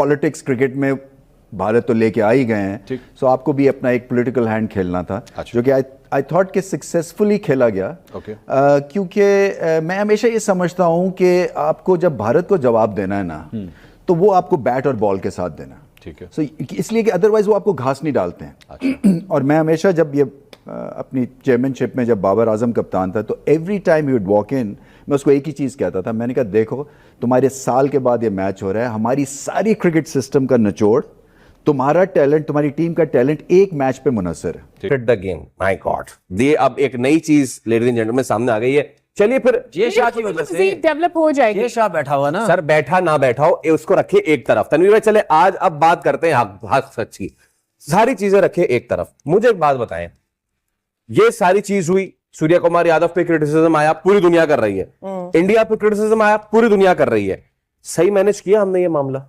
Politics cricket में भारत तो लेके आ ही गए हैं, सो आपको भी अपना एक पॉलिटिकल हैंड खेलना था, जो कि आई थॉट कि सक्सेसफुली खेला गया। क्योंकि मैं हमेशा ये समझता हूं कि आपको जब भारत को जवाब देना है ना, तो वो आपको बैट और बॉल के साथ देना, ठीक है। सो इसलिए कि अदरवाइज वो आपको घास नहीं डालते हैं। और मैं हमेशा जब ये अपनी चेयरमैनशिप में जब बाबर आजम कप्तान था, तो every time he would walk in, मैं उसको एक ही चीज़ कहता था, मैंने कहा देखो तुम्हारे साल के बाद ये मैच हो रहा है, हमारी सारी क्रिकेट सिस्टम का निचोड़, तुम्हारा टैलेंट, तुम्हारी टीम का टैलेंट एक मैच पे मुनसर है। द गेम, माय गॉड, ये अब एक नई चीज लेडीज एंड जेंटलमैन सामने आ गई है। चलिए फिर ये शाह की वजह से डेवलप हो जाएगी। ये शाह बैठा हुआ ना सर, बैठा ना बैठा हो उसको रखिए एक तरफ। तनवीर भाई चले आज अब बात करते हैं हक सच की। सारी चीजें रखिए एक तरफ, मुझे एक बात बताएं, ये सारी चीज हुई, सूर्य कुमार यादव पे क्रिटिसिज्म आया, पूरी दुनिया कर रही है, इंडिया पे क्रिटिसिज्म आया, पूरी दुनिया कर रही है, सही मैनेज किया हमने ये मामला?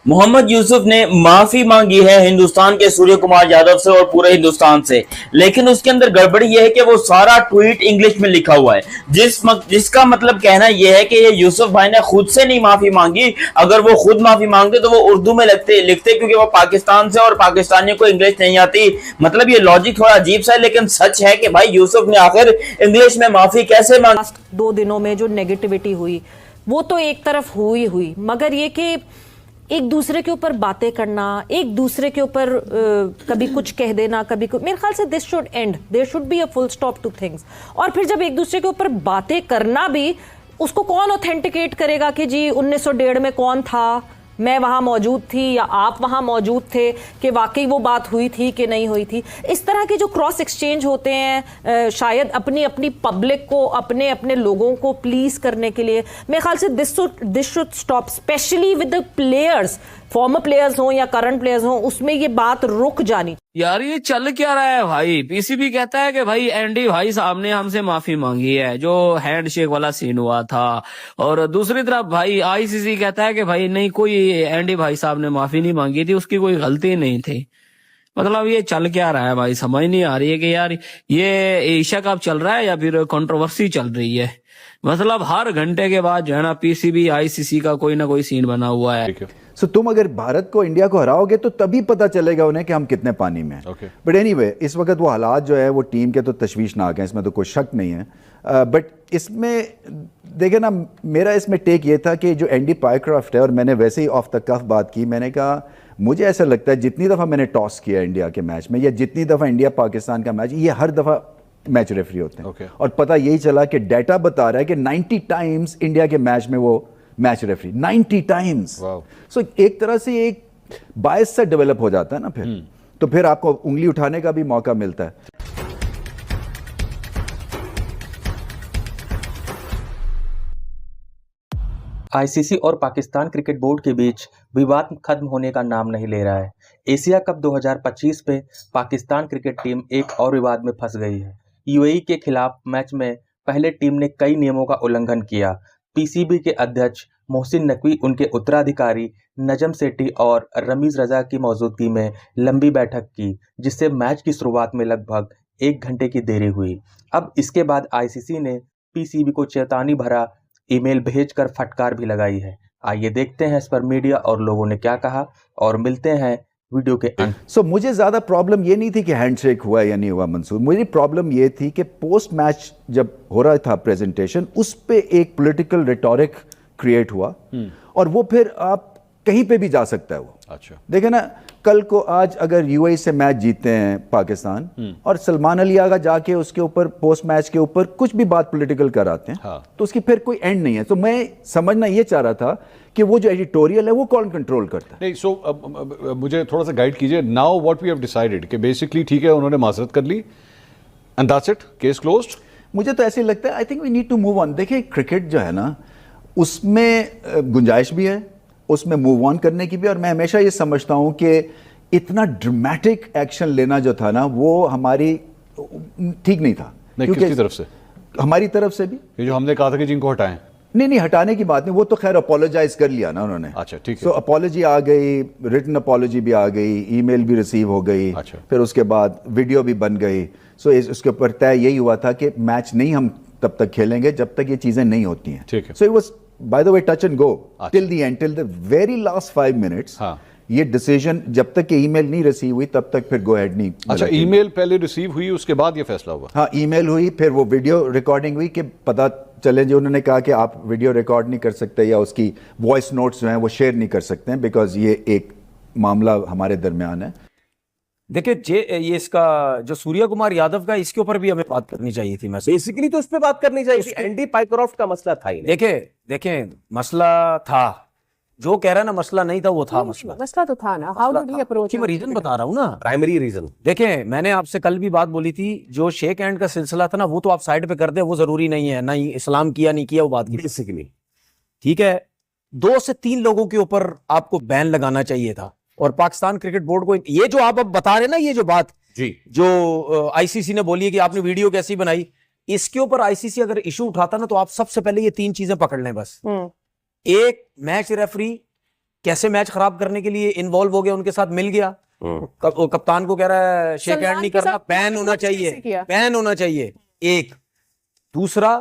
मोहम्मद यूसुफ ने माफी मांगी है हिंदुस्तान के सूर्य कुमार यादव से और पूरे हिंदुस्तान से, लेकिन उसके अंदर गड़बड़ी यह है कि वो सारा ट्वीट इंग्लिश में लिखा हुआ है, जिसका मतलब कहना यह है कि ये यूसुफ भाई ने खुद से नहीं माफी मांगी। अगर वो खुद माफी मांगते तो वो उर्दू में लिखते क्योंकि वो पाकिस्तान से और पाकिस्तानियों को इंग्लिश नहीं आती। मतलब ये लॉजिक थोड़ा अजीब सा है, लेकिन सच है कि भाई यूसुफ ने आखिर इंग्लिश में माफी कैसे मांगी। 2 दिनों में जो नेगेटिविटी हुई वो तो एक तरफ हुई, मगर ये कि एक दूसरे के ऊपर बातें करना, एक दूसरे के ऊपर कभी कुछ कह देना, कभी कुछ, मेरे ख्याल से this should end, there should be a full stop to things. और फिर जब एक दूसरे के ऊपर बातें करना भी, उसको कौन ऑथेंटिकेट करेगा कि जी 1901 में कौन था, मैं वहां मौजूद थी या आप वहां मौजूद थे, कि वाकई वो बात हुई थी कि नहीं हुई थी। इस तरह के जो क्रॉस एक्सचेंज होते हैं शायद अपनी अपनी पब्लिक को, अपने अपने लोगों को प्लीज करने के लिए, मेरे ख्याल से this should stop, specially with the players, farmer players हों या करंट प्लेयर्स हों, उसमें ये बात रुक जानी। यार ये चल क्या रहा है भाई? पीसीबी कहता है कि भाई एंडी भाई साहब ने हमसे माफी मांगी है, जो हैंडशेक वाला सीन हुआ था, और दूसरी तरफ भाई आईसीसी कहता है कि भाई नहीं, कोई एंडी भाई साहब ने माफी नहीं मांगी थी, उसकी कोई गलती नहीं थी। मतलब ये चल क्या रहा है भाई? समझ नहीं आ रही है कि यार ये एशिया कप चल रहा है या फिर कंट्रोवर्सी चल रही है। मतलब हर घंटे के बाद जो है ना पीसीबी आईसीसी का कोई ना कोई सीन बना हुआ है। सो तुम अगर भारत को, इंडिया को हराओगे तो तभी पता चलेगा उन्हें कि हम कितने पानी में हैं। बट एनीवे, इस वक्त वो हालात जो है वो टीम के तो तशवीशनाक हैं, इसमें तो कोई शक नहीं है। बट इसमें देखे ना, मेरा इसमें टेक ये था कि जो एंडी पायक्राफ्ट है, और मैंने वैसे ही ऑफ द कफ बात की, मैंने कहा मुझे ऐसा लगता है जितनी दफ़ा मैंने टॉस किया इंडिया के मैच में, या जितनी दफ़ा इंडिया पाकिस्तान का मैच, ये हर दफ़ा मैच रेफरी होते हैं। और पता यही चला कि डाटा बता रहा है कि 90 टाइम्स इंडिया के मैच में वो मैच रेफरी, 90 टाइम्स। सो एक तरह से एक बायस सा डेवलप हो जाता है ना फिर, तो फिर आपको उंगली उठाने का भी मौका मिलता है। आईसीसी और पाकिस्तान क्रिकेट बोर्ड के बीच विवाद खत्म होने का नाम नहीं ले रहा है। एशिया कप 2025 पे पाकिस्तान क्रिकेट टीम एक और विवाद में फंस गई है। यूएई के खिलाफ मैच में पहले टीम ने कई नियमों का उल्लंघन किया। पीसीबी के अध्यक्ष मोहसिन नकवी, उनके उत्तराधिकारी नजम सेठी और रमीज रजा की मौजूदगी में लंबी बैठक की, जिससे मैच की शुरुआत में लगभग 1 घंटे की देरी हुई। अब इसके बाद आईसीसी ने पीसीबी को चेतावनी भरा ईमेल भेजकर फटकार भी लगाई है। आइए देखते हैं इस पर मीडिया और लोगों ने क्या कहा, और मिलते हैं वीडियो के अंत। सो मुझे ज्यादा प्रॉब्लम ये नहीं थी कि हैंडशेक हुआ या नहीं हुआ मंसूर, मुझे प्रॉब्लम ये थी कि पोस्ट मैच जब हो रहा था प्रेजेंटेशन, उस पे एक पॉलिटिकल रिटोरिक क्रिएट हुआ, और वो फिर आप कहीं पे भी जा सकता है वो। अच्छा देखे ना, कल को आज अगर यूएई से मैच जीतते हैं पाकिस्तान, और सलमान अली आगा जाके उसके ऊपर पोस्ट मैच के ऊपर कुछ भी बात पॉलिटिकल कराते हैं, तो उसकी फिर कोई एंड नहीं है। तो मैं समझना ये चाह रहा था कि वो जो एडिटोरियल है वो कौन कंट्रोल करता है। नहीं, सो मुझे थोड़ा सा गाइड कीजिए। Now what we have decided कि बेसिकली ठीक है, उन्होंने माजरत कर ली and that's it, case closed. मुझे तो ऐसे लगता है, I think we need to move on. देखिए क्रिकेट जो है ना, उसमें गुंजाइश भी है, उसमें मूव ऑन करने की भी, और मैं हमेशा ये समझता हूं कि इतना ड्रामेटिक एक्शन लेना जो था ना, वो हमारी ठीक नहीं था। किसकी तरफ से? हमारी तरफ से भी। ये जो हमने कहा था कि जिनको हटाएं, नहीं हटाने की बात नहीं, वो तो खैर अपोलोजाइज कर लिया ना उन्होंने। अच्छा ठीक है। सो अपॉलॉजी आ गई, रिटन अपॉलॉजी भी आ गई, ईमेल भी रिसीव हो गई। अच्छा। फिर उसके बाद वीडियो भी बन गई। सो उसके ऊपर तय यही हुआ था कि मैच नहीं हम तब तक खेलेंगे जब तक ये चीजें नहीं होती हैं। ठीक है। So it was by the way touch and go till the end, till the very last 5 minutes. हाँ। ये डिसीजन जब तक कि ईमेल नहीं रिसीव हुई तब तक फिर गो हेड नहीं। अच्छा, ईमेल पहले रिसीव हुई, उसके बाद ये फैसला हुआ? हाँ, ईमेल हुई, फिर वो वीडियो रिकॉर्डिंग हुई कि पता चले, जो उन्होंने कहा कि आप वीडियो रिकॉर्ड नहीं कर सकते या उसकी वॉइस नोट्स जो हैं वो शेयर नहीं कर सकते हैं, बिकॉज ये एक मामला हमारे दरमियान है। देखिए ये इसका जो सूर्य कुमार यादव का, इसके ऊपर भी हमें बात करनी चाहिए थी। बेसिकली तो उस पर बात करनी चाहिए थी। एंडी पाइकरॉफ्ट का मसला था ही नहीं। देखें मसला था, जो कह रहा है ना मसला नहीं था, वो था मसला तो था ना। How did he approach? मैं रीजन बता रहा हूँ ना, प्राइमरी रीजन। देखें मैंने आपसे कल भी बात बोली थी, जो शेक हैंड का सिलसिला था ना, वो तो आप साइड पे कर दे, वो जरूरी नहीं है, ना ही इस्लाम किया नहीं किया वो बात की बेसिकली। ठीक है, 2 से 3 लोगों के ऊपर आपको बैन लगाना चाहिए था। और पाकिस्तान क्रिकेट बोर्ड को ये जो आप अब बता रहे ना, ये जो बात जी, जो आईसीसी ने बोली है कि आपने वीडियो कैसी बनाई, इसके ऊपर आईसीसी अगर इशू उठाता ना, तो आप सबसे पहले ये 3 चीजें पकड़ लें बस। एक, मैच रेफरी कैसे मैच खराब करने के लिए इन्वॉल्व हो गया, उनके साथ मिल गया, कप्तान को कह रहा है शेक हैंड नहीं करना, बैन होना चाहिए, बैन होना चाहिए। एक, दूसरा,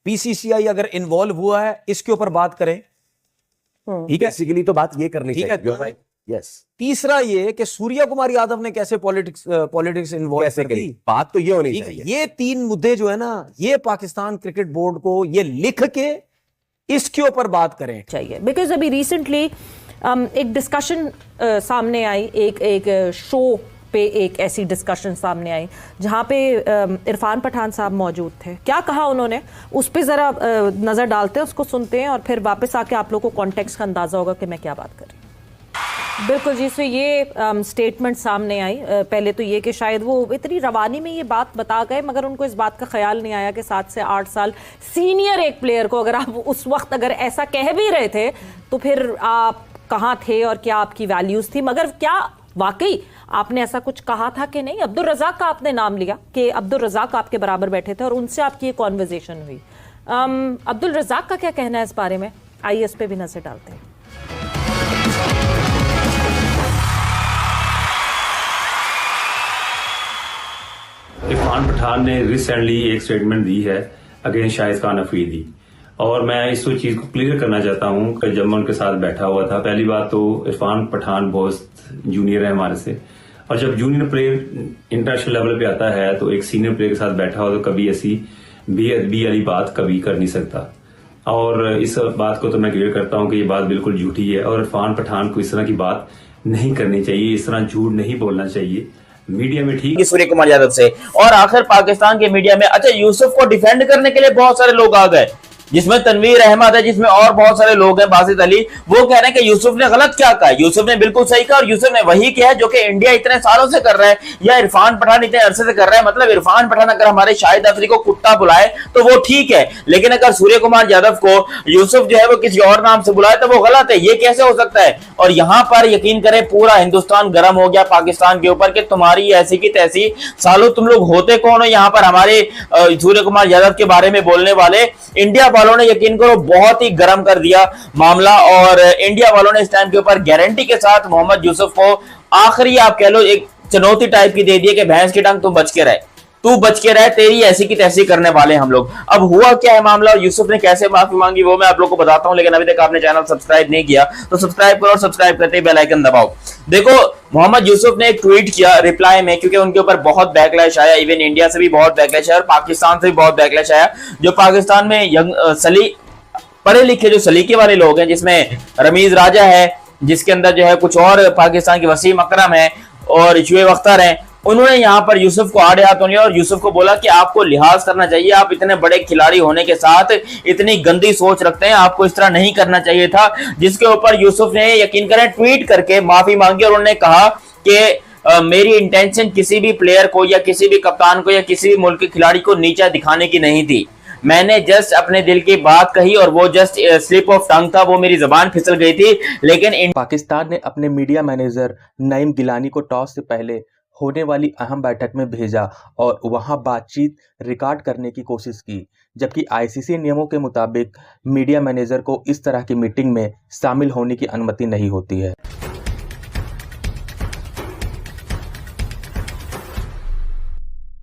बीसीसीआई अगर इन्वॉल्व हुआ है, इसके ऊपर बात करें। ठीक है, बेसिकली तो बात ये करनी ठीक है, चाहिए। यस। तीसरा ये कि सूर्य कुमार यादव ने कैसे पॉलिटिक्स इन्वॉल्व कैसे करी, बात तो ये होनी चाहिए। ये 3 मुद्दे जो है ना, ये पाकिस्तान क्रिकेट बोर्ड को ये लिख के इसके ऊपर बात करें चाहिए। बिकॉज अभी रिसेंटली एक डिस्कशन सामने आई, एक शो पे एक ऐसी डिस्कशन सामने आई जहां पे इरफान पठान साहब मौजूद थे। क्या कहा उन्होंने, उस पर जरा नजर डालते हैं, उसको सुनते हैं और फिर वापस आके आप लोगों को कॉन्टेक्स्ट का अंदाजा होगा कि मैं क्या बात कर रही हूँ। बिल्कुल जी, सो ये स्टेटमेंट सामने आई। पहले तो ये कि शायद वो इतनी रवानी में ये बात बता गए, मगर उनको इस बात का ख्याल नहीं आया कि 7 से 8 साल सीनियर एक प्लेयर को अगर आप उस वक्त अगर ऐसा कह भी रहे थे तो फिर आप कहाँ थे और क्या आपकी वैल्यूज थी। मगर क्या वाकई आपने ऐसा कुछ कहा था कि नहीं? अब्दुल रज़ाक का आपने नाम लिया कि अब्दुल रज़ाक आपके बराबर बैठे थे और उनसे आपकी ये कॉन्वर्जेशन हुई। अब्दुल रज़ाक का क्या कहना है इस बारे में, आइए इस पे भी नजर डालते हैं। इरफान पठान ने रिसेंटली एक स्टेटमेंट दी है अगेंस्ट शाहिद खान अफरीदी, और मैं इस चीज को क्लियर करना चाहता हूं कि जब मैं उनके साथ बैठा हुआ था, पहली बात तो इरफान पठान बहुत जूनियर है हमारे से, और जब जूनियर प्लेयर इंटरनेशनल लेवल पे आता है तो एक सीनियर प्लेयर के साथ बैठा हो तो कभी ऐसी बेअदबी वाली बात कभी कर नहीं सकता। और इस बात को तो मैं क्लियर करता हूं कि ये बात बिल्कुल झूठी है और इरफान पठान को इस तरह की बात नहीं करनी चाहिए, इस तरह झूठ नहीं बोलना चाहिए मीडिया में। ठीक है, सूर्य कुमार यादव से। और आखिर पाकिस्तान के मीडिया में अच्छा यूसुफ को डिफेंड करने के लिए बहुत सारे लोग आ गए, जिसमें तनवीर अहमद है, जिसमें और बहुत सारे लोग हैं, बासित अली। वो कह रहे हैं कि यूसुफ ने गलत क्या कहा, यूसुफ ने बिल्कुल सही कहा और यूसुफ ने वही किया जो कि इंडिया इतने सालों से कर रहा है या इरफान पठान इतने अरसे से कर रहा है। मतलब इरफान पठान अगर हमारे शाहिद अफरीदी को कुत्ता बुलाए तो वो ठीक है, लेकिन अगर सूर्य कुमार यादव को यूसुफ जो है वो किसी और नाम से बुलाए तो वो गलत है। ये कैसे हो सकता है? और यहां पर यकीन करें पूरा हिंदुस्तान गर्म हो गया पाकिस्तान के ऊपर कि तुम्हारी ऐसी की तैसी, सालों तुम लोग होते कौन हो यहाँ पर हमारे सूर्य कुमार यादव के बारे में बोलने वाले। इंडिया वालों ने यकीन करो बहुत ही गर्म कर दिया मामला, और इंडिया वालों ने इस टाइम के ऊपर गारंटी के साथ मोहम्मद यूसुफ को आखिरी आप कह लो एक चुनौती टाइप की दे दी कि भैंस की टंग तुम बच के रहे, तू बच के रहे, तेरी ऐसी की तैसी करने वाले हम लोग। अब हुआ क्या है मामला और यूसुफ ने कैसे माफी मांगी वो मैं आप लोग को बताता हूं, लेकिन अभी तक आपने चैनल सब्सक्राइब नहीं किया तो सब्सक्राइब करो और सब्सक्राइब करते ही बेल आइकन दबाओ। देखो मोहम्मद यूसुफ ने एक ट्वीट किया रिप्लाई में, क्योंकि उनके ऊपर बहुत बैकलैश आया, इवन इंडिया से भी बहुत बैकलैश आया और पाकिस्तान से भी बहुत बैकलैश आया। जो पाकिस्तान में पढ़े लिखे जो सलीके वाले लोग हैं, जिसमें रमीज राजा है, जिसके अंदर जो है कुछ और पाकिस्तान के वसीम अकरम है और शुएब अख्तर हैं, उन्होंने यहाँ पर यूसुफ को आड़े हाथों लिया और यूसुफ को बोला कि आपको लिहाज करना चाहिए, आप इतने बड़े खिलाड़ी होने के साथ इतनी गंदी सोच रखते हैं, आपको इस तरह नहीं करना चाहिए था। जिसके ऊपर यूसुफ ने यकीन करें ट्वीट करके माफी मांगी और उन्होंने कहा कि मेरी इंटेंशन किसी भी प्लेयर को या किसी भी कप्तान को या किसी भी मुल्क के खिलाड़ी को नीचा दिखाने की नहीं थी, मैंने जस्ट अपने दिल की बात कही और वो जस्ट स्लिप ऑफ टंग था, वो मेरी जबान फिसल गई थी। लेकिन पाकिस्तान ने अपने मीडिया मैनेजर नईम गिलानी को टॉस से पहले होने वाली अहम बैठक में भेजा और वहां बातचीत रिकॉर्ड करने की कोशिश की, जबकि आईसीसी नियमों के मुताबिक मीडिया मैनेजर को इस तरह की मीटिंग में शामिल होने की अनुमति नहीं होती है।